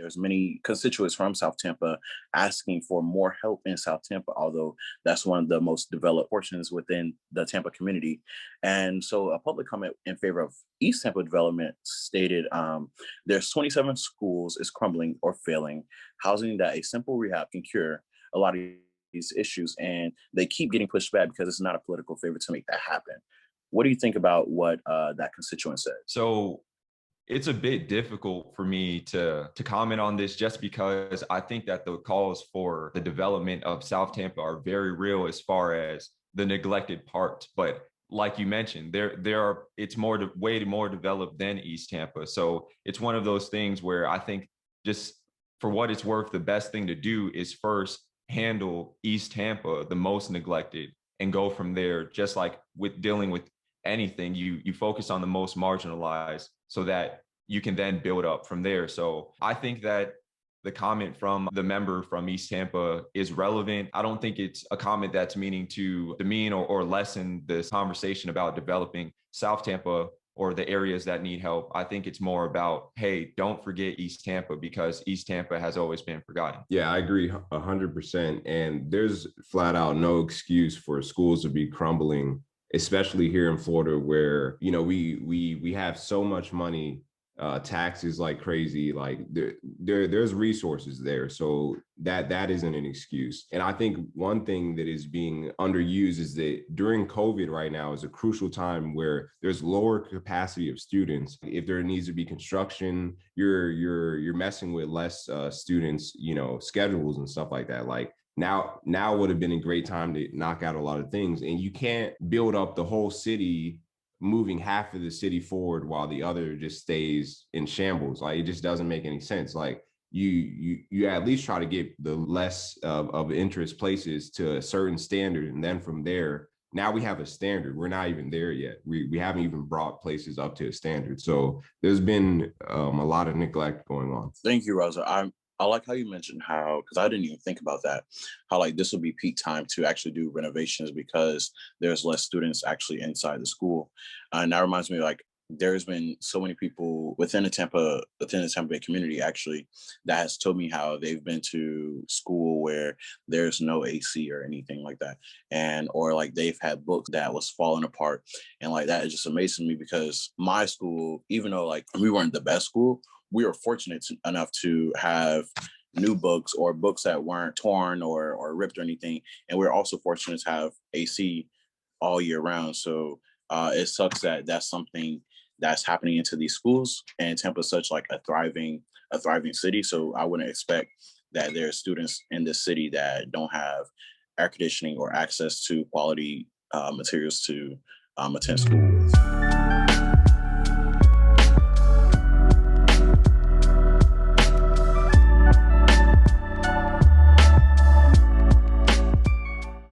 there's many constituents from South Tampa asking for more help in South Tampa, although that's one of the most developed portions within the Tampa community. And so a public comment in favor of East Tampa development stated, there's 27 schools is crumbling or failing, housing that a simple rehab can cure a lot of these issues, and they keep getting pushed back because it's not a political favor to make that happen. What do you think about what that constituent said? So it's a bit difficult for me to comment on this just because I think that the calls for the development of South Tampa are very real as far as the neglected parts. But like you mentioned, there are it's way more developed than East Tampa. So it's one of those things where I think, just for what it's worth, the best thing to do is first handle East Tampa, the most neglected, and go from there. Just like with dealing with anything, you focus on the most marginalized so that you can then build up from there. So I think that the comment from the member from East Tampa is relevant. I don't think it's a comment that's meaning to demean or lessen this conversation about developing South Tampa or the areas that need help. I think it's more about, hey, don't forget East Tampa, because East Tampa has always been forgotten. Yeah, I agree 100%. And there's flat out no excuse for schools to be crumbling, especially here in Florida, where, you know, we have so much money, taxes like crazy. Like there's resources there, so that isn't an excuse. And I think one thing that is being underused is that during COVID right now is a crucial time where there's lower capacity of students. If there needs to be construction, you're messing with less students, you know, schedules and stuff like that. Like now would have been a great time to knock out a lot of things, and you can't build up the whole city moving half of the city forward while the other just stays in shambles. Like, it just doesn't make any sense. Like you at least try to get the less of interest places to a certain standard, and then from there, now we have a standard. We're not even there yet. We haven't even brought places up to a standard. So there's been a lot of neglect going on. Thank you, Rosa. I like how you mentioned how, because I didn't even think about that, how like this would be peak time to actually do renovations because there's less students actually inside the school. And that reminds me, like, there's been so many people within the Tampa Bay community actually that has told me how they've been to school where there's no AC or anything like that, and or like they've had books that was falling apart, and like that is just amazing to me because my school, even though like we weren't the best school, we were fortunate enough to have new books or books that weren't torn or ripped or anything. And we're also fortunate to have AC all year round. So it sucks that that's something that's happening into these schools. And Tampa is such like a thriving city. So I wouldn't expect that there are students in this city that don't have air conditioning or access to quality materials to attend school with.